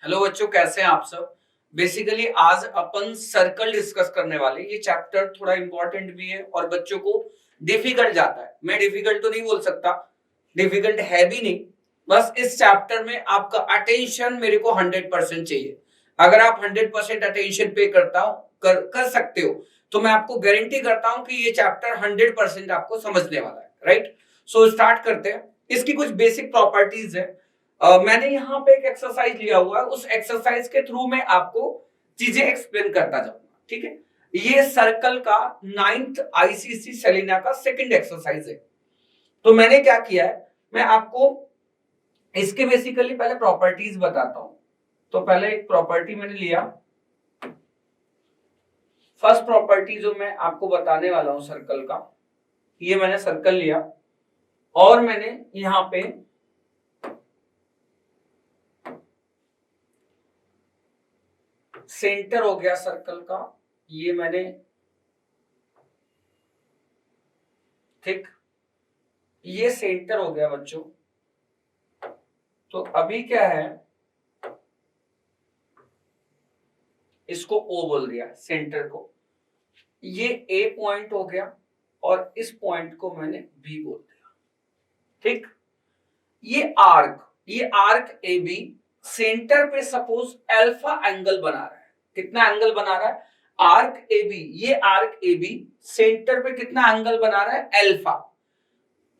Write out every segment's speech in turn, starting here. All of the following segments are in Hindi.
हेलो बच्चों, कैसे हैं आप सब। बेसिकली आज अपन सर्कल डिस्कस करने वाले। ये चैप्टर थोड़ा इंपॉर्टेंट भी है और बच्चों को डिफिकल्ट जाता है। मैं डिफिकल्ट तो नहीं बोल सकता, डिफिकल्ट है भी नहीं। बस इस चैप्टर में आपका अटेंशन मेरे को 100% चाहिए। अगर आप 100% अटेंशन पे कर सकते हो तो मैं आपको गारंटी करता हूं कि ये चैप्टर 100% आपको समझने वाला है। राइट, सो स्टार्ट करते हैं। इसकी कुछ बेसिक प्रॉपर्टीज है। मैंने यहाँ पे एक एक्सरसाइज लिया हुआ है, उस एक्सरसाइज के थ्रू मैं आपको चीजें एक्सप्लेन करता जाऊंगा। ठीक है, ये सर्कल का 9th आईसीसी सेलिना का सेकंड एक्सरसाइज है। तो मैंने क्या किया है, मैं आपको इसके बेसिकली पहले प्रॉपर्टीज बताता हूं। तो पहले एक प्रॉपर्टी मैंने लिया। फर्स्ट प्रॉपर्टी जो मैं आपको बताने वाला हूं सर्कल का, ये मैंने सर्कल लिया और मैंने यहां पे सेंटर हो गया सर्कल का, ये मैंने ठीक, ये सेंटर हो गया बच्चों। तो अभी क्या है, इसको ओ बोल दिया सेंटर को, ये ए पॉइंट हो गया और इस पॉइंट को मैंने बी बोल दिया। ठीक, ये आर्क ए बी सेंटर पे सपोज अल्फा एंगल बना रहा है। कितना एंगल बना रहा है? आर्क ए बी, ये आर्क ए बी सेंटर पे कितना एंगल बना रहा है? अल्फा।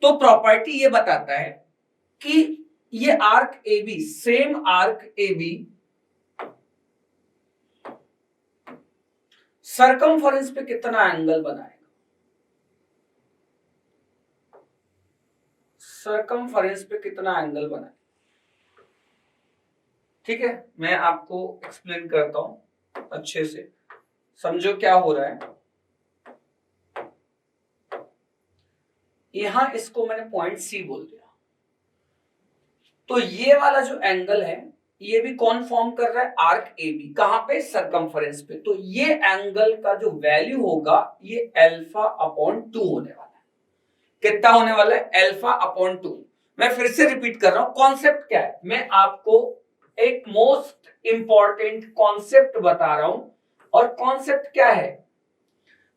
तो प्रॉपर्टी ये बताता है कि ये arc A B, same arc A B circumference पे कितना एंगल बनाएगा? सरकमफरेंस पे कितना एंगल बनाएगा? ठीक है, मैं आपको एक्सप्लेन करता हूं अच्छे से, समझो क्या हो रहा है। यहां इसको मैंने पॉइंट सी बोल दिया। तो ये वाला जो एंगल है, ये भी कौन फॉर्म कर रहा है? Arc A B. कहां पे? सरकमफरेंस पे। तो ये एंगल का जो वैल्यू होगा ये अल्फा अपॉन 2 होने वाला है। कितना होने वाला है? Alpha upon 2। मैं फिर से रिपीट कर रहा हूं, कॉन्सेप्ट क्या है, मैं आपको एक मोस्ट इंपॉर्टेंट कॉन्सेप्ट बता रहा हूं। और कॉन्सेप्ट क्या है?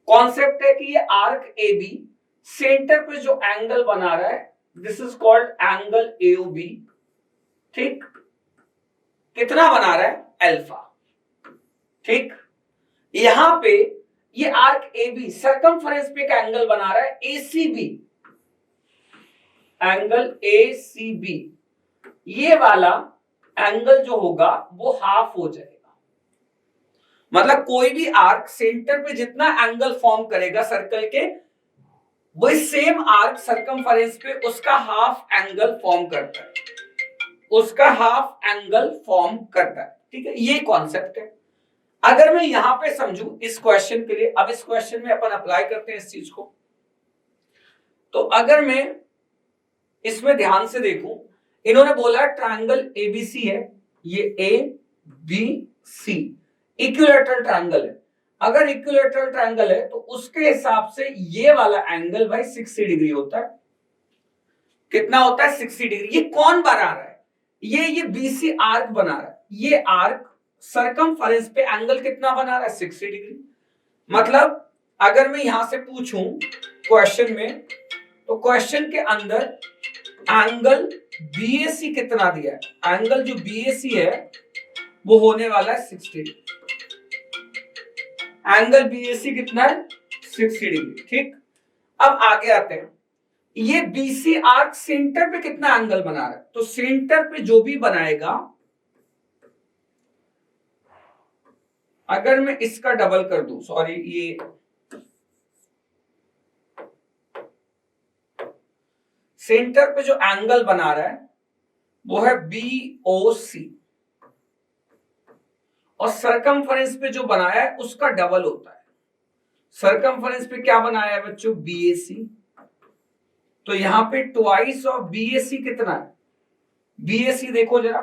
कॉन्सेप्ट है कि ये आर्क ए बी सेंटर पे जो एंगल बना रहा है, this is called angle AOB. ठीक, कितना बना रहा है? अल्फा। ठीक, यहां पे ये आर्क ए बी सरकमफरेंस पे एक एंगल बना रहा है एसीबी, एंगल एसीबी। ये वाला एंगल जो होगा वो हाफ हो जाएगा। मतलब कोई भी आर्क सेंटर पे जितना एंगल फॉर्म करेगा सर्कल के, वही सेम आर्क सरकमफरेंस पे उसका हाफ एंगल फॉर्म करता है, उसका हाफ एंगल फॉर्म करता है। ठीक है, ये कॉन्सेप्ट है। अगर मैं यहां पे समझू इस क्वेश्चन के लिए, अब इस क्वेश्चन में अपन अप्लाई करते हैं इस चीज को। तो अगर मैं इसमें ध्यान से देखूं, इन्होंने बोला ट्रायंगल एबीसी है, ये A B C equilateral triangle है। अगर इक्विलैटरल ट्रायंगल है तो उसके हिसाब से ये वाला एंगल भाई 60 डिग्री होता है। कितना होता है? 60 डिग्री। ये कौन बना रहा है? ये बीसी आर्क बना रहा है। ये आर्क सरकमफरेंस पे एंगल कितना बना रहा है? 60 डिग्री। मतलब अगर मैं यहां से पूछूं क्वेश्चन में, तो क्वेश्चन के अंदर एंगल बीएसी कितना दिया है? एंगल जो बीएसी है वो होने वाला है 60 डिग्री। एंगल बीएसी कितना है? 60 डिग्री। ठीक, अब आगे आते हैं। ये बीसी आर्क सेंटर पे कितना एंगल बना रहा है? तो सेंटर पे जो भी बनाएगा, अगर मैं इसका डबल कर दूं, सॉरी, ये सेंटर पे जो एंगल बना रहा है वो है बीओसी, और सरकमफरेंस पे जो बनाया है उसका डबल होता है। सरकमफरेंस पे क्या बनाया है बच्चों? बीएसी। तो यहां पे ट्वाइस ऑफ बीएसी कितना है? बीएसी देखो जरा,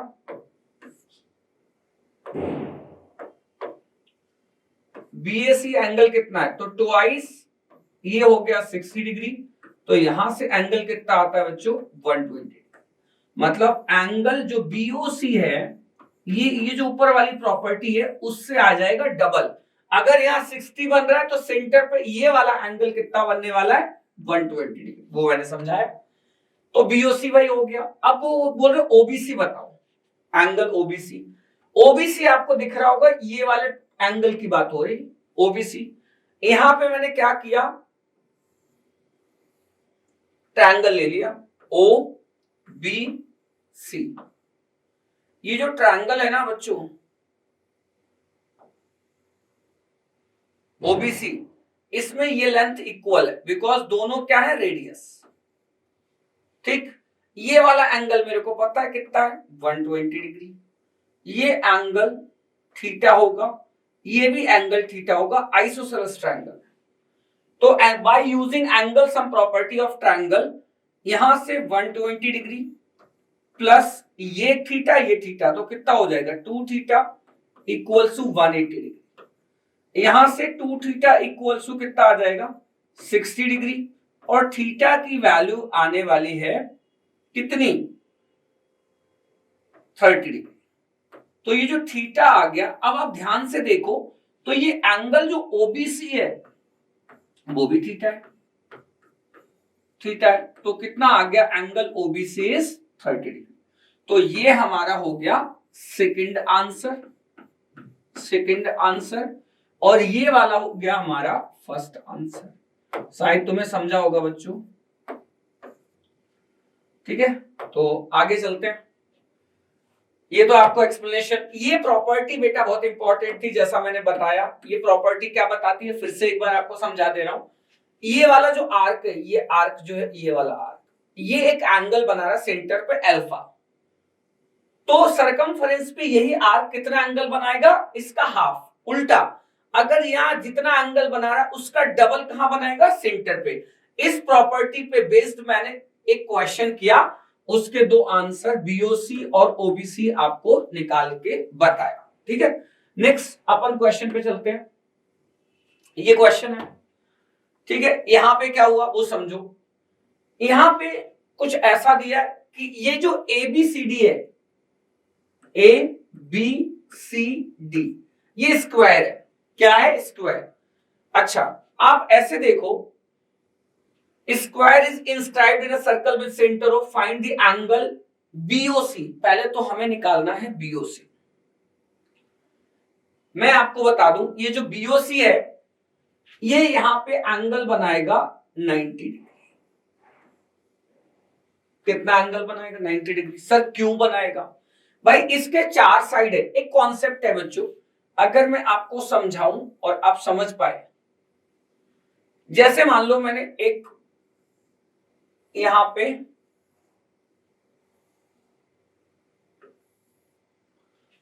बीएसी एंगल कितना है? तो ट्वाइस, ये हो गया 60 डिग्री। तो यहां से एंगल कितना आता है बच्चों? 120। मतलब एंगल जो बीओसी है ये जो ऊपर वाली प्रॉपर्टी है उससे आ जाएगा डबल। अगर यहाँ 60 बन रहा है तो सेंटर पे ये वाला एंगल कितना बनने वाला है, 120 डिग्री, वो मैंने समझाया। तो बीओसी वही हो गया। अब वो बोल रहे ओबीसी बताओ, एंगल ओबीसी। ओबीसी आपको दिख रहा होगा, ये वाले एंगल की बात हो रही, ओबीसी। यहां पे मैंने क्या किया, ट्रायंगल ले लिया ओ बी सी। ये जो ट्रायंगल है ना बच्चों ओबीसी, इसमें ये लेंथ इक्वल है बिकॉज दोनों क्या है, रेडियस। ठीक, ये वाला एंगल मेरे को पता है कितना है, 120 डिग्री। ये एंगल थीटा होगा, ये भी एंगल थीटा होगा, आइसोसेलेस ट्रायंगल। तो by using angle sum property of triangle, यहां से 120 डिग्री प्लस ये थीटा तो कितना हो जाएगा, 2 थीटा इक्वल्स टू 180 डिग्री। यहां से 2 थीटा इक्वल्स टू कितना आ जाएगा, 60 डिग्री। और थीटा की वैल्यू आने वाली है कितनी, 30 डिग्री। तो ये जो थीटा आ गया, अब आप ध्यान से देखो तो ये एंगल जो ओबीसी है वो भी थीटा है, तो कितना आ गया, एंगल ओबीसी इज 30 डिग्री। तो ये हमारा हो गया सेकंड आंसर, और ये वाला हो गया हमारा फर्स्ट आंसर। शायद तुम्हें समझा होगा बच्चों, ठीक है। तो आगे चलते हैं। ये तो आपको एक्सप्लेनेशन, ये प्रॉपर्टी बेटा बहुत इंपॉर्टेंट थी, जैसा मैंने बताया। ये प्रॉपर्टी क्या बताती है, फिर से एक बार आपको समझा दे रहा हूं। ये वाला जो आर्क है, ये आर्क जो है, ये वाला आर्क, ये एक एंगल बना रहा है सेंटर पे अल्फा। तो सरकमफरेंस पे यही आर्क कितना एंगल बनाएगा, इसका हाफ। उल्टा, अगर यहां जितना एंगल बना रहा है उसका डबल कहां बनाएगा, सेंटर पे। इस प्रॉपर्टी पे बेस्ड मैंने एक क्वेश्चन किया, उसके दो आंसर बीओसी और ओबीसी आपको निकाल के बताया। ठीक है, नेक्स्ट अपन क्वेश्चन पे चलते हैं। ये क्वेश्चन है, ठीक है। यहां पे क्या हुआ वो समझो। यहां पे कुछ ऐसा दिया है कि ये जो एबीसीडी है, ए बी सी डी, ये स्क्वायर है। क्या है, स्क्वायर। अच्छा, आप ऐसे देखो, square is inscribed in a circle with centre of, find the angle BOC. पहले तो हमें निकालना है बीओसी। मैं आपको बता दूं, ये जो बीओसी है, ये यहां पे एंगल बनाएगा 90 डिग्री। कितना एंगल बनाएगा, 90 डिग्री। सर क्यों बनाएगा, भाई इसके 4 साइड है। एक कॉन्सेप्ट है बच्चों, अगर मैं आपको समझाऊं और आप समझ पाए, जैसे मान लो मैंने एक यहां पे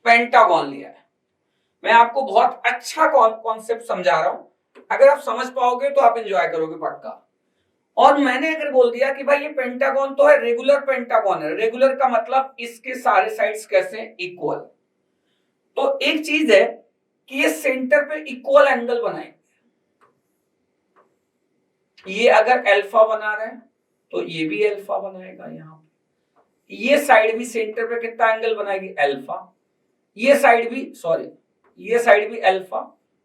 पेंटागन लिया है। मैं आपको बहुत अच्छा कॉन्सेप्ट समझा रहा हूं, अगर आप समझ पाओगे तो आप एंजॉय करोगे पक्का। और मैंने अगर बोल दिया कि भाई ये पेंटागन तो है, रेगुलर पेंटागन है। रेगुलर का मतलब इसके सारे साइड्स कैसे, इक्वल। तो एक चीज है कि ये सेंटर पे इक्वल एंगल बनाए। ये अगर अल्फा बना रहा है तो ये भी अल्फा बनाएगा। यहां ये साइड भी सेंटर पे कितना एंगल बनाएगी, अल्फा। ये साइड भी, सॉरी, ये साइड भी अल्फा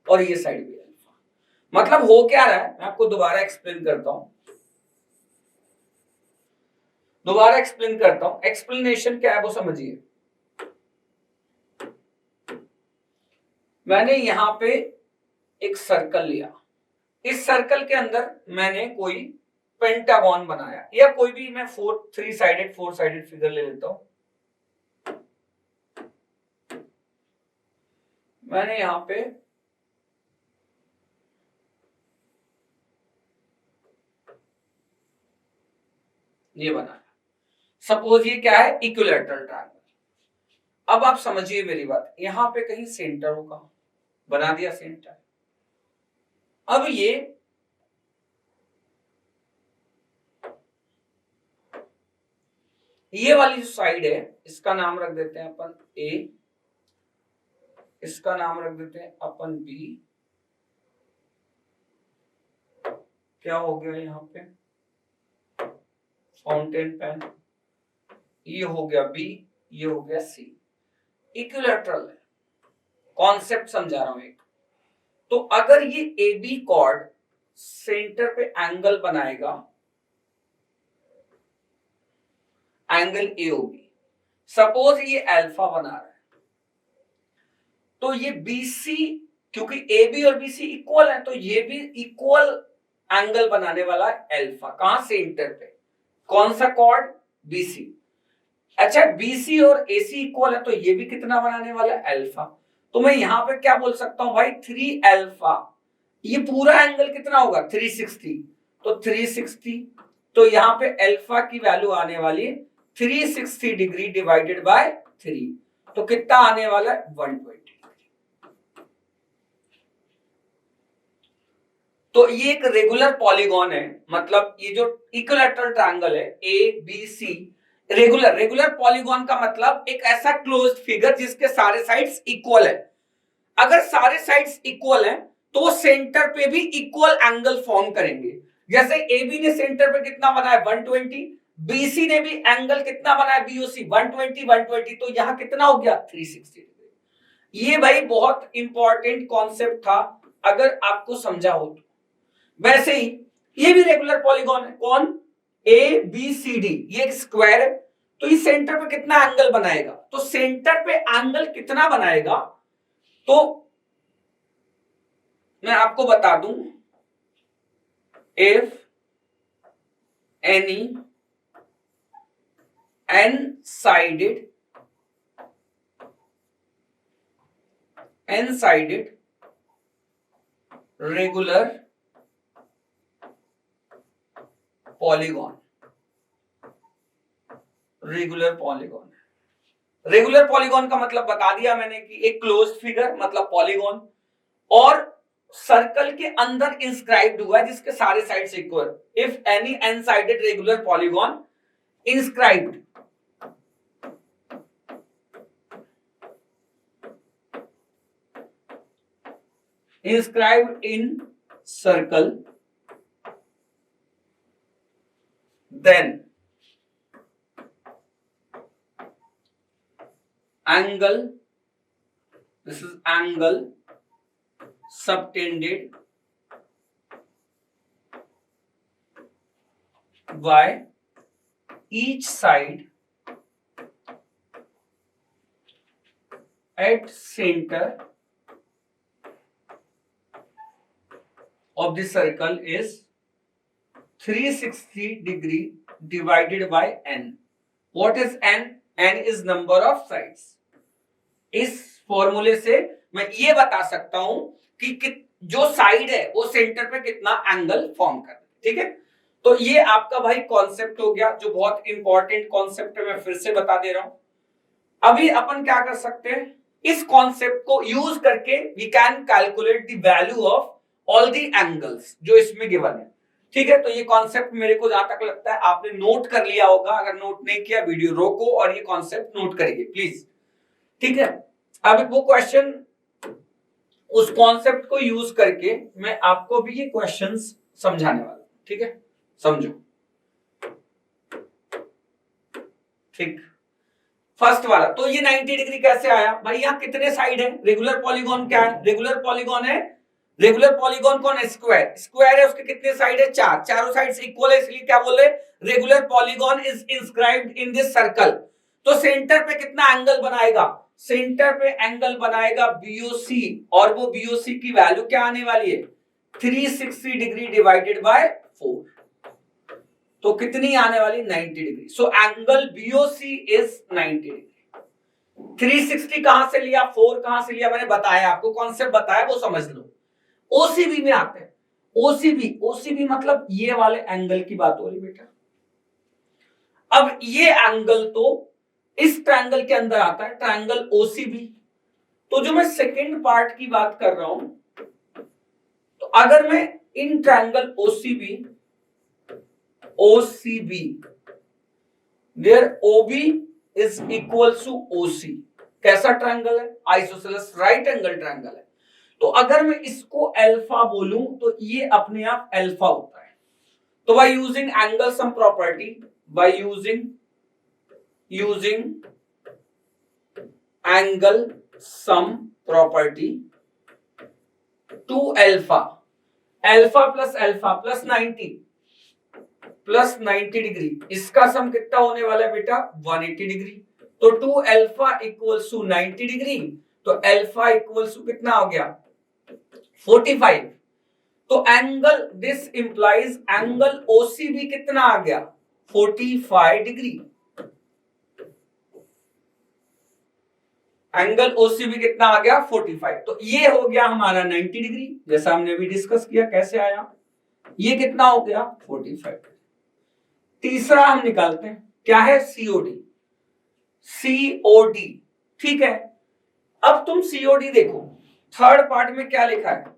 और ये साइड भी अल्फा। मतलब हो क्या रहा है, मैं आपको दोबारा एक्सप्लेन करता हूं। एक्सप्लेनेशन क्या है वो समझिए। मैंने यहां पे एक सर्कल लिया, इस सर्कल के अंदर मैंने कोई पेंटागन बनाया, या कोई भी मैं 4 साइडेड फिगर ले लेता हूं। मैंने यहां पे ये बनाया। सपोज ये क्या है, इक्विलैटरल ट्रायंगल। अब आप समझिए मेरी बात, यहां पे कहीं सेंटर होगा, बना दिया सेंटर। अब ये वाली जो साइड है, इसका नाम रख देते हैं अपन ए, इसका नाम रख देते हैं अपन बी। क्या हो गया यहां पे, फाउंटेन पेन। ये हो गया बी, ये हो गया सी। इक्विलैटरल है, कॉन्सेप्ट समझा रहा हूं एक। तो अगर ये ए बी कॉर्ड सेंटर पे एंगल बनाएगा, एंगल एओबी, सपोज ये अल्फा बना रहा है, तो ये बीसी, क्योंकि ए बी और बीसी इक्वल है, तो ये भी इक्वल एंगल बनाने वाला है अल्फा। कहां? सेंटर पे। कौन सा कॉर्ड? बीसी। अच्छा, बीसी और एसी इक्वल है, तो ये भी कितना बनाने वाला है? अल्फा। तो मैं यहां पे क्या बोल सकता हूं भाई? 3 अल्फा। ये पूरा एंगल कितना होगा? 360। तो 360, तो यहां पे अल्फा की वैल्यू आने वाली है 360 डिग्री डिवाइडेड बाय 3, तो कितना आने वाला है? 120। तो ये एक रेगुलर पॉलीगॉन है, मतलब ये जो इक्विलैटरल ट्रायंगल है A B C, regular polygon का मतलब एक ऐसा क्लोज्ड फिगर जिसके सारे साइड्स इक्वल है। अगर सारे साइड्स इक्वल हैं तो सेंटर पे भी इक्वल एंगल फॉर्म करेंगे। जैसे ए बी ने सेंटर पे कितना बनाया? 120। बीसी ने भी एंगल कितना बनाया? बीओसी 120 120, तो यहां कितना हो गया? 360। ये भाई बहुत इंपॉर्टेंट कॉन्सेप्ट था, अगर आपको समझा हो तो। वैसे ही ये भी रेगुलर पॉलीगॉन है। कौन? ए बी सी डी, ये एक स्क्वायर है, तो ये सेंटर पे कितना एंगल बनाएगा? तो सेंटर पे एंगल कितना बनाएगा, तो मैं आपको बता दूं, if any n sided regular polygon, regular polygon का मतलब बता दिया मैंने कि एक क्लोज्ड फिगर मतलब पॉलीगॉन, और सर्कल के अंदर इंस्क्राइब्ड हुआ है जिसके सारे sides equal. If any n sided regular polygon inscribed in circle, then angle, this is angle subtended by each side at center of the circle is 360 degree divided by n. What is n? n is number of sides. इस फॉर्मूले से मैं ये बता सकता हूं कि जो साइड है वो सेंटर पे कितना एंगल फॉर्म कर, ठीक है। तो ये आपका भाई कॉन्सेप्ट हो गया, जो बहुत इंपॉर्टेंट कॉन्सेप्ट है, मैं फिर से बता दे रहा हूं। अभी अपन क्या कर सकते हैं, इस कॉन्सेप्ट को यूज करके we can calculate the value of all the angles जो इसमें गिवन है, ठीक है। तो ये कॉन्सेप्ट मेरे को जहां तक लगता है आपने नोट कर लिया होगा, अगर नोट नहीं किया वीडियो रोको और ये कॉन्सेप्ट नोट करिए प्लीज, ठीक है। अब वो क्वेश्चन, उस कॉन्सेप्ट को यूज करके मैं आपको भी ये क्वेश्चंस समझाने वाला हूं, ठीक है, समझो। ठीक, फर्स्ट वाला, तो ये 90 डिग्री कैसे आया भाई? यहाँ कितने साइड है? रेगुलर पॉलीगॉन क्या है? रेगुलर पॉलीगॉन है, रेगुलर पॉलीगॉन कौन है? स्क्वायर। स्क्वायर है, उसके कितने साइड है? 4, चारों साइड इक्वल है, इसलिए क्या बोल रहे? Regular polygon is inscribed in this circle. तो सेंटर पे कितना एंगल बनाएगा? सेंटर पे एंगल बनाएगा बीओसी, और वो बीओसी की वैल्यू क्या आने वाली है? 360 डिग्री डिवाइडेड बाय 4, तो कितनी आने वाली? 90 degree. So angle BOC is 90 degree. 360 कहां से लिया, 4 कहां से लिया, मैंने बताया आपको, कॉन्सेप्ट बताया, वो समझ लो। ओसीबी में आते हैं, ओसीबी मतलब ये वाले एंगल की बात हो रही बेटा। अब ये एंगल तो इस ट्रायंगल के अंदर आता है, ट्रायंगल ओसीबी। तो जो मैं सेकंड पार्ट की बात कर रहा हूं, तो अगर मैं in triangle OCB there OB is equal to OC, कैसा ट्रायंगल है? आइसोसेलेस राइट एंगल ट्रायंगल है। तो अगर मैं इसको अल्फा बोलूं तो ये अपने आप अल्फा होता है। तो by using angle sum property, by using angle sum property to alpha, alpha plus 90 plus 90 degree, इसका सम कितना होने वाला है बेटा 180 डिग्री। तो 2 अल्फा इक्वल्स टू 90 डिग्री, तो अल्फा इक्वल्स टू कितना हो गया 45। तो angle this implies angle OCB कितना आ गया 45 डिग्री। एंगल ओसीबी कितना आ गया 45। तो ये हो गया हमारा 90 डिग्री, जैसा हमने अभी डिस्कस किया कैसे आया, ये कितना हो गया 45। तीसरा हम निकालते हैं, क्या है सीओडी, सीओडी ठीक है। अब तुम सीओडी देखो, थर्ड पार्ट में क्या लिखा है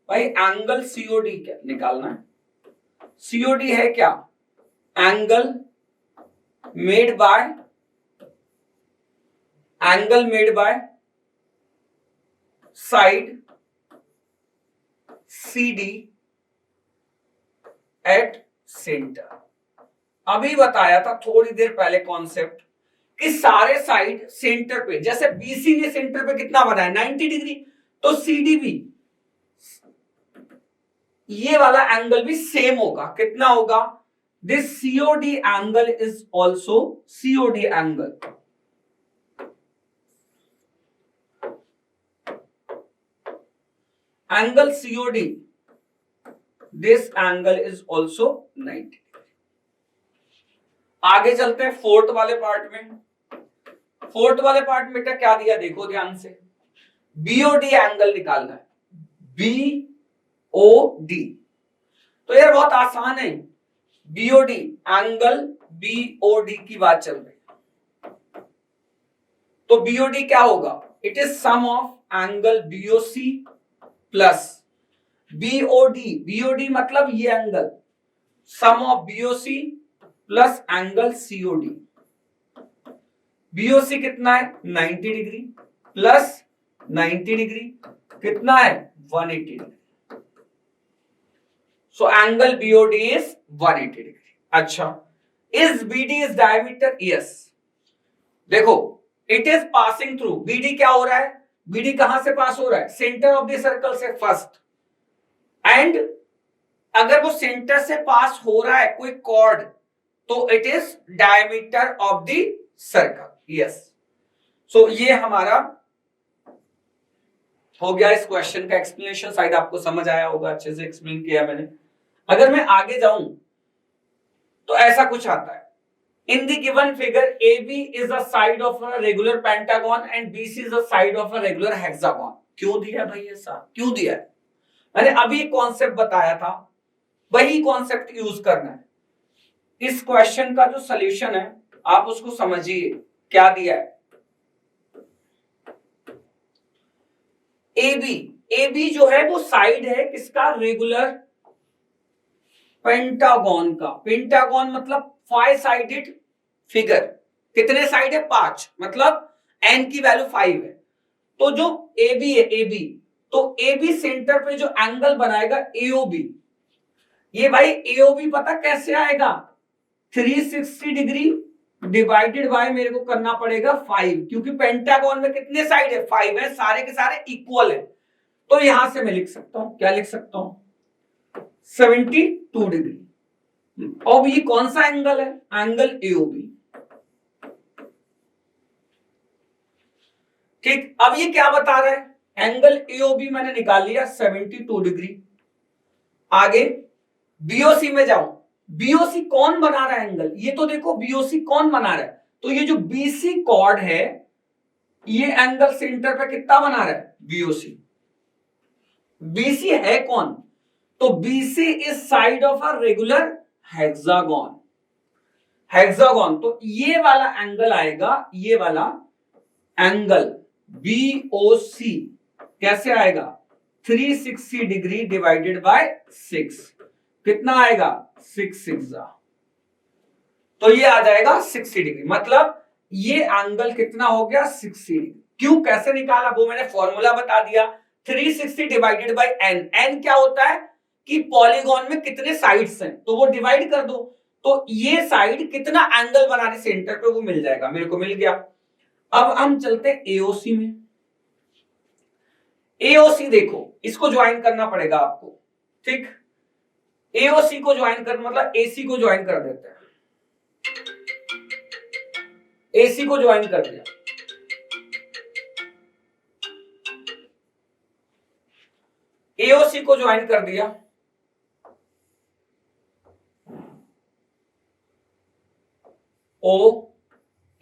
भाई, एंगल सीओडी क्या निकालना है। सीओडी है क्या, angle made by side CD at centre. अभी बताया था थोड़ी देर पहले कॉन्सेप्ट कि सारे साइड सेंटर पे, जैसे BC ने सेंटर पे कितना बनाया 90 डिग्री, तो CD भी ये वाला एंगल भी सेम होगा, कितना होगा, this COD angle is also COD angle. Angle COD, this angle is also 90। आगे चलते हैं फोर्थ वाले पार्ट में। फोर्थ वाले पार्ट में क्या दिया देखो ध्यान से, BOD एंगल निकालना है, BOD। तो यार बहुत आसान है, BOD एंगल BOD की बात चल रही है। तो BOD क्या होगा, it is sum of angle BOC plus BOD, BOD मतलब ये angle, sum of BOC plus angle COD। BOC कितना है 90 डिग्री प्लस 90 डिग्री कितना है 180 degree. So angle BOD is 180 degree. अच्छा, is BD is diameter, yes. देखो it is passing through, BD क्या हो रहा है, BD कहां से पास हो रहा है, सेंटर ऑफ द सर्कल से फर्स्ट, एंड अगर वो सेंटर से पास हो रहा है कोई कॉर्ड, तो it is diameter of the circle, yes. So ये हमारा हो गया इस क्वेश्चन का एक्सप्लेनेशन। शायद आपको समझ आया होगा, अच्छे से एक्सप्लेन किया मैंने। अगर मैं आगे जाऊं तो ऐसा कुछ आता है, in the given figure AB is a side of a regular pentagon and BC is a side of a regular hexagon. क्यों दिया भाई ऐसा, क्यों दिया है, मैंने अभी कॉन्सेप्ट बताया था, वही कॉन्सेप्ट यूज करना है। इस क्वेश्चन का जो सॉल्यूशन है आप उसको समझिए, क्या दिया है, AB जो है वो साइड है किसका, रेगुलर पेंटागन का। पेंटागन मतलब 5 साइडेड फिगर, कितने साइड है 5, मतलब n की वैल्यू 5 है। तो जो AB है AB, तो AB सेंटर पे जो एंगल बनाएगा AOB, ये भाई AOB पता कैसे आएगा, 360 डिग्री डिवाइडेड बाय मेरे को करना पड़ेगा 5, क्योंकि पेंटागन में कितने साइड है 5 है, सारे के सारे इक्वल है। तो यहां से मैं लिख सकता हूं, क्या लिख सकता हूं 72 डिग्री। अब ये कौन सा एंगल है, एंगल AOB। ठीक, अब ये क्या बता रहा है, एंगल AOB मैंने निकाल लिया 72 डिग्री। आगे BOC में जाऊं, BOC कौन बना रहा है एंगल, ये तो देखो BOC कौन बना रहा है, तो ये जो BC कॉर्ड है ये एंगल सेंटर पे कितना बना रहा है BOC। BC है कौन, तो BC is side of a regular hexagon. Hexagon तो ये वाला एंगल आएगा, ये वाला एंगल BOC कैसे आएगा 360 डिग्री डिवाइडेड बाय 6, कितना आएगा 6 तो ये आ जाएगा 60 डिग्री। मतलब ये एंगल कितना हो गया 60 डिग्री। क्यों, कैसे निकाला वो मैंने फॉर्मूला बता दिया, 360 डिवाइडेड बाय n। n क्या होता है कि पॉलीगॉन में कितने साइड्स हैं, तो वो डिवाइड कर दो, तो ये साइड कितना एंगल बना रही सेंटर पे वो मिल जाएगा, मेरे को मिल गया। अब हम चलते हैं एओसी में। एओसी देखो, इसको ज्वाइन करना पड़ेगा आपको, ठीक। एओसी को ज्वाइन कर मतलब एसी को ज्वाइन कर देते हैं। एसी को ज्वाइन कर दिया, एओसी को ज्वाइन कर दिया, ओ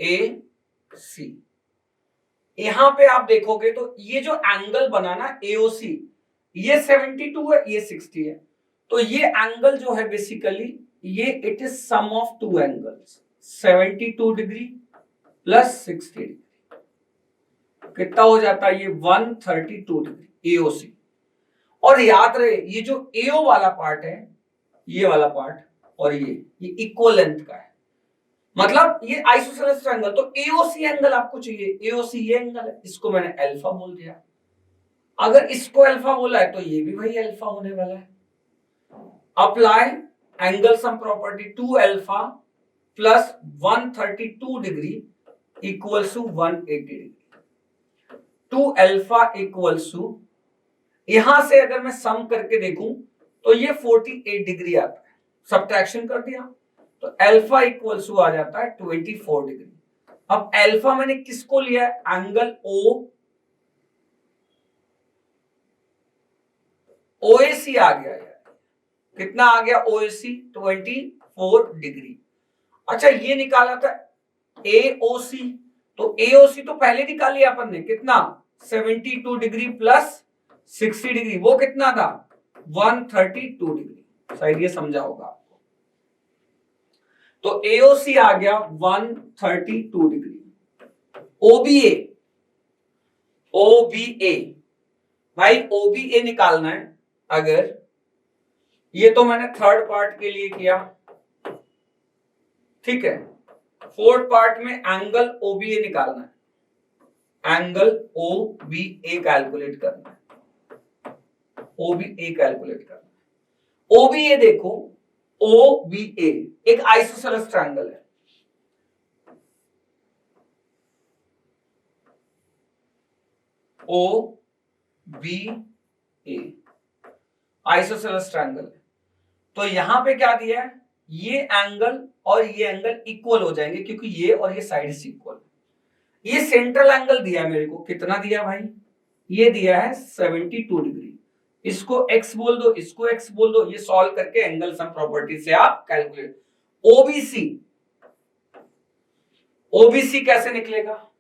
ए सी। यहां पे आप देखोगे तो ये जो एंगल बना ना एओसी, ये 72 है, ये 60 है, तो ये एंगल जो है बेसिकली ये it is sum of two angles, 72 degree plus 60 degree, कितना हो जाता है ये 132 डिग्री एओसी। और याद रहे ये जो एओ वाला पार्ट है, ये वाला पार्ट और ये इक्वल लेंथ का है, मतलब ये आइसोसेलेस ट्रायंगल। तो एओसी एंगल आपको चाहिए, एओसी ये एंगल है, इसको मैंने अल्फा बोल दिया। अगर इसको अल्फा बोला है तो ये भी वही अल्फा होने वाला है। Apply angle sum property, 2 alpha plus 132 degree equals to 180 degree. 2 alpha equals to, यहां से अगर मैं सम करके देखूं तो ये 48 डिग्री आता है, सब्ट्रैक्शन कर दिया तो अल्फा इक्वल्स टू आ जाता है 24 डिग्री। अब अल्फा मैंने किसको लिया है, एंगल ओएसी आ गया यार, कितना आ गया ओएसी, 24 डिग्री। अच्छा ये निकाला था एओसी, तो एओसी तो पहले निकाल लिया अपन ने, कितना 72 डिग्री प्लस 60 डिग्री, वो कितना था 132 डिग्री। शायद ये समझा होगा आपको। तो एओसी आ गया 132 डिग्री। ओबीए, ओबीए भाई ओबीए निकालना है, अगर ये तो मैंने थर्ड पार्ट के लिए किया, ठीक है। फोर्थ पार्ट में एंगल ओबीए निकालना है, एंगल ओबीए कैलकुलेट करना है, ओबीए कैलकुलेट करना है। ओबीए देखो, ओबीए एक आइसोसेलेस ट्रायंगल है, ओ बी ए आइसोसेलेस ट्रायंगल है। तो यहां पे क्या दिया है, ये एंगल और ये एंगल इक्वल हो जाएंगे क्योंकि ये और ये साइड से इक्वल है। ये सेंट्रल एंगल दिया है मेरे को, कितना दिया भाई, ये दिया है 72 डिग्री। इसको x बोल दो, इसको x बोल दो, ये सॉल्व करके एंगल सम प्रॉपर्टी से आप कैलकुलेट। ओबीसी, ओबीसी कैसे निकलेगा,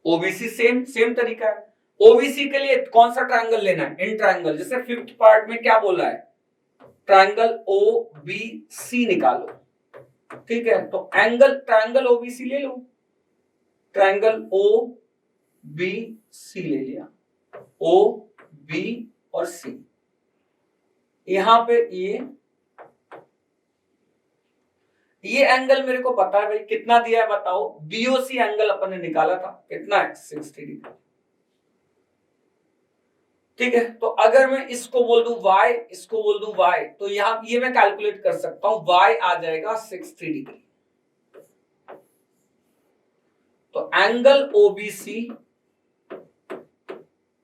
ओबीसी सेम तरीका है। ओबीसी के लिए कौन सा ट्रायंगल लेना है, इन ट्रायंगल, जैसे फिफ्थ पार्ट में क्या बोला है, ट्रायंगल ओबीसी निकालो, ठीक है। तो एंगल ट्रायंगल ओबीसी ले लो, ट्रायंगल ओबीसी ले लिया, ओ बी और सी। यहां पे ये एंगल मेरे को पता है भाई, कितना दिया है बताओ, बीओसी एंगल अपन ने निकाला था, कितना है 60 डिग्री, ठीक है। तो अगर मैं इसको बोल दूं y, इसको बोल दूं y, तो यहां ये मैं कैलकुलेट कर सकता हूं, y आ जाएगा 60 डिग्री। तो एंगल ओबीसी,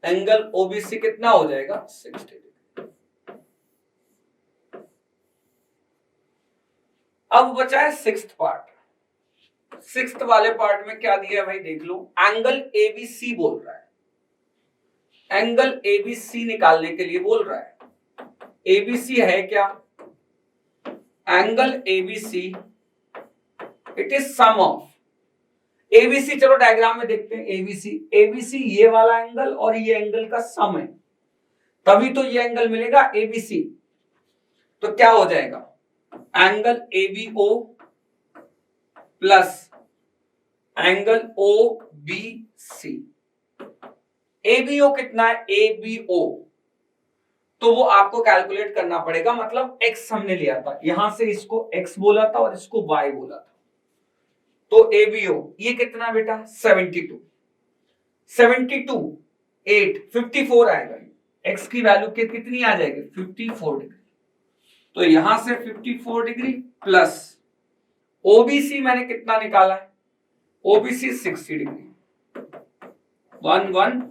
एंगल ओबीसी कितना हो जाएगा 60 डिग्री। अब बचा है सिक्स्थ पार्ट। सिक्स्थ वाले पार्ट में क्या दिया है भाई देख लो, एंगल एबीसी बोल रहा है, एंगल एबीसी निकालने के लिए बोल रहा है। एबीसी है क्या, angle ABC it is sum of, ABC चलो डायग्राम में देखते हैं। एबीसी, एबीसी ये वाला एंगल और ये एंगल का सम है, तभी तो ये एंगल मिलेगा एबीसी। तो क्या हो जाएगा, angle ABO plus angle OBC. ABO कितना है, एबीओ तो वो आपको कैलकुलेट करना पड़ेगा, मतलब x हमने लिया था, यहां से इसको x बोला था और इसको y बोला था। तो एबीओ ये कितना बेटा 72, 8 54 आएगा, x की वैल्यू कितनी आ जाएगी 54 डिग्री। तो यहां से 54 डिग्री प्लस ओबीसी मैंने कितना निकाला है, ओबीसी 60 डिग्री 114,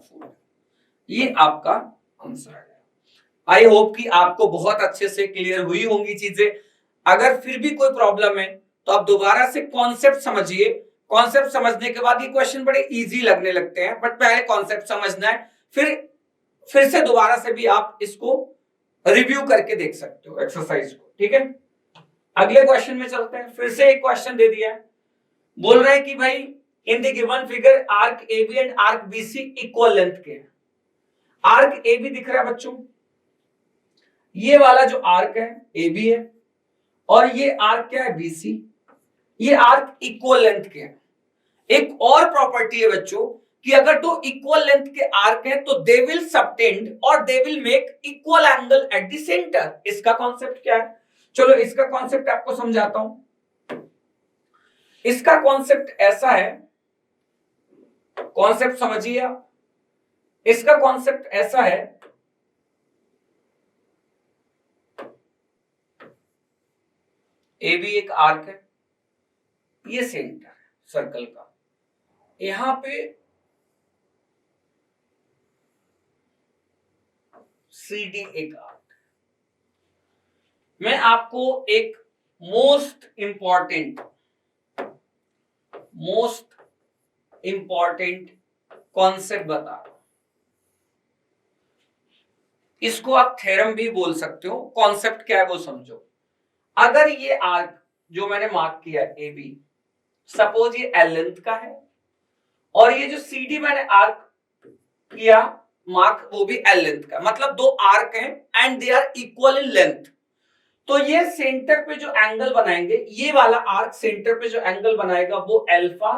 ये आपका आंसर है। आई होप कि आपको बहुत अच्छे से क्लियर हुई होंगी चीजें। अगर फिर भी कोई प्रॉब्लम है तो आप दोबारा से कॉन्सेप्ट समझिए। कॉन्सेप्ट समझने के बाद ये क्वेश्चन बड़े इजी लगने लगते हैं, बट पहले कॉन्सेप्ट समझना है, फिर से दोबारा से भी आप इसको रिव्यू करके देख सकते हो एक्सरसाइज को। ठीक है, अगले क्वेश्चन में चलते हैं। फिर से एक क्वेश्चन दे दिया है, बोल रहे हैं कि भाई in the given figure arc AB and arc BC equal length के हैं। आर्क AB दिख रहा है बच्चों, ये वाला जो आर्क है AB है और ये आर्क क्या है BC। ये आर्क इक्वल लेंथ के हैं। एक और प्रॉपर्टी है बच्चों कि अगर दो इक्वल लेंथ के आर्क हैं तो दे विल सबटेंड और they will make equal angle at the centre. इसका कॉन्सेप्ट क्या है, चलो इसका कॉन्सेप्ट आपको समझाता हूं। इसका कॉन्सेप्ट ऐसा है, कॉन्सेप्ट समझिए आप। इसका कॉन्सेप्ट ऐसा है, AB एक आर्क है, ये सेंटर है सर्कल का, यहां पे CD एक आर्क। मैं आपको एक मोस्ट इंपॉर्टेंट कॉन्सेप्ट बता रहा हूं। इसको आप थ्योरम भी बोल सकते हो, कॉन्सेप्ट क्या है वो समझो। अगर ये आर्क जो मैंने मार्क किया AB, सपोज ये L लेंथ का है और ये जो CD मैंने आर्क किया मार्क वो भी L लेंथ का, मतलब दो आर्क हैं and they are equal in length. तो ये सेंटर पे जो एंगल बनाएंगे, ये वाला आर्क सेंटर पे जो एंगल बनाएगा वो अल्फा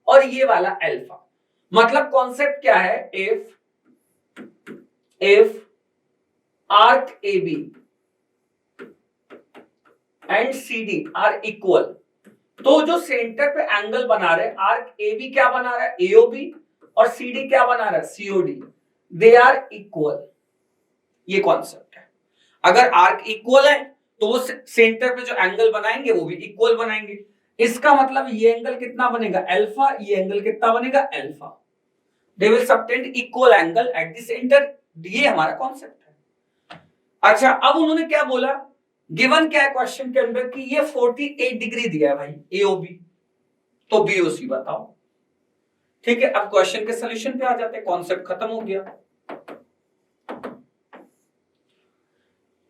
और ये वाला अल्फा। मतलब कॉन्सेप्ट क्या है, if arc AB and CD are equal, तो जो सेंटर पे एंगल बना रहे आर्क AB क्या बना रहा है AOB और CD क्या बना रहा है COD, दे आर इक्वल। ये कॉन्सेप्ट है। अगर आर्क इक्वल है तो वो सेंटर पे जो एंगल बनाएंगे वो भी इक्वल बनाएंगे। इसका मतलब ये एंगल कितना बनेगा अल्फा, ये एंगल कितना बनेगा alpha. They will subtend equal angle at the centre. ये हमारा कॉन्सेप्ट है। अच्छा, अब उन्होंने क्या बोला, गिवन क्या है क्वेश्चन के अंदर कि ये 48 डिग्री दिया है भाई AOB, तो BOC बताओ। ठीक है, अब क्वेश्चन के सॉल्यूशन पे आ जाते हैं, कॉन्सेप्ट खत्म हो गया।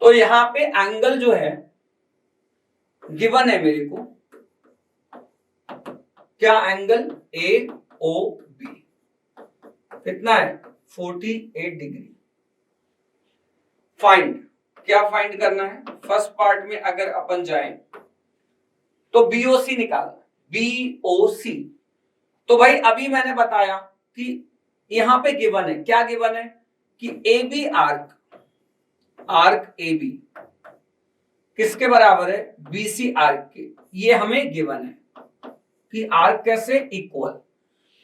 तो यहां पे एंगल जो है गिवन है मेरे को, क्या एंगल AOB कितना है 48 डिग्री। फाइंड, क्या फाइंड करना है, फर्स्ट पार्ट में अगर अपन जाएं तो BOC निकालना, BOC। तो भाई अभी मैंने बताया कि यहां पे गिवन है, क्या गिवन है कि AB आर्क AB किसके बराबर है BC आर्क के। ये हमें गिवन है कि आर्क कैसे इक्वल,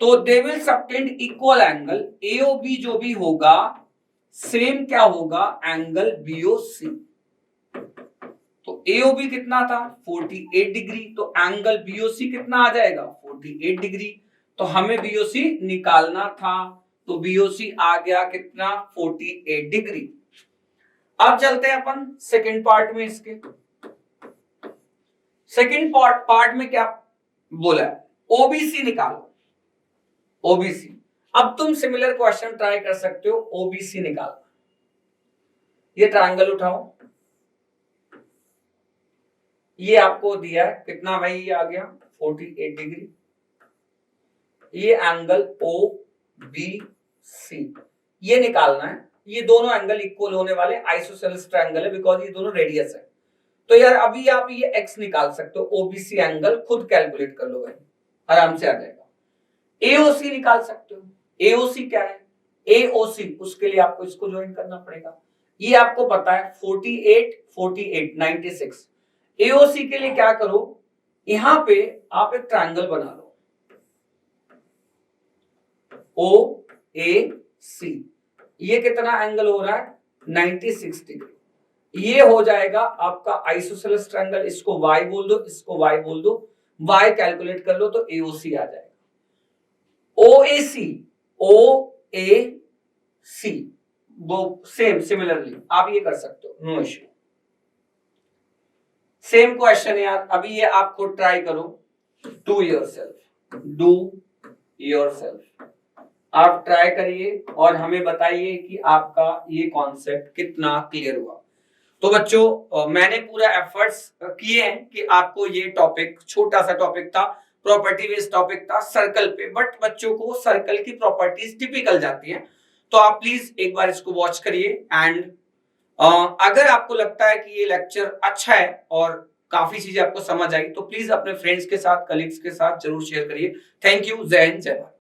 तो they will subtend equal angle AOB जो भी होगा सेम क्या होगा एंगल BOC। तो AOB कितना था 48 डिग्री, तो एंगल BOC कितना आ जाएगा 48 डिग्री। तो हमें BOC निकालना था, तो BOC आ गया कितना 48 डिग्री। अब चलते हैं अपन सेकंड पार्ट में। इसके सेकंड पार्ट में क्या बोला है, OBC निकालो, OBC। अब तुम सिमिलर क्वेश्चन ट्राई कर सकते हो, OBC निकालना। ये ट्रायंगल उठाओ, ये आपको दिया है कितना भाई, ये आ गया 48 डिग्री। ये एंगल OBC ये निकालना है। ये दोनों एंगल इक्वल होने वाले, आइसोसेलेस ट्रायंगल है बिकॉज ये दोनों रेडियस है। तो यार अभी आप ये x निकाल सकते हो, OBC एंगल खुद कैलकुलेट कर लो भाई, आराम से आ जाएगा। AOC निकाल सकते हो, AOC क्या है, AOC उसके लिए आपको इसको ज्वाइन करना पड़ेगा। ये आपको पता है 48 48 96। AOC के लिए क्या करो, यहां पे आप एक ट्रायंगल बना लो OAC। ये कितना एंगल हो रहा है 96 डिग्री। ये हो जाएगा आपका आइसोसेलेस ट्रायंगल। इसको y बोल दो, इसको y बोल दो, y कैलकुलेट कर लो तो AOC आ जाएगा। OAC, OAC वो सेम सिमिलरली आप ये कर सकते हो, नो इश्यू। सेम क्वेश्चन है यार, अभी ये आप खुद ट्राई करो, डू योरसेल्फ, आप ट्राई करिए और हमें बताइए कि आपका ये कॉन्सेप्ट कितना क्लियर हुआ। तो बच्चों मैंने पूरा एफर्ट्स किए हैं कि आपको ये टॉपिक, छोटा सा टॉपिक था, प्रॉपर्टी बेस्ड टॉपिक था सर्कल पे, बट बच्चों को सर्कल की प्रॉपर्टीज टिपिकल जाती हैं, तो आप प्लीज एक बार इसको वॉच करिए। एंड अगर आपको लगता है कि ये लेक्चर अच्छा है और काफी चीजें आपको समझ आई, तो प्लीज अपने फ्रेंड्स के साथ, कलीग्स के साथ जरूर शेयर करिए। थैंक यू, जय हिंद, जय भारत।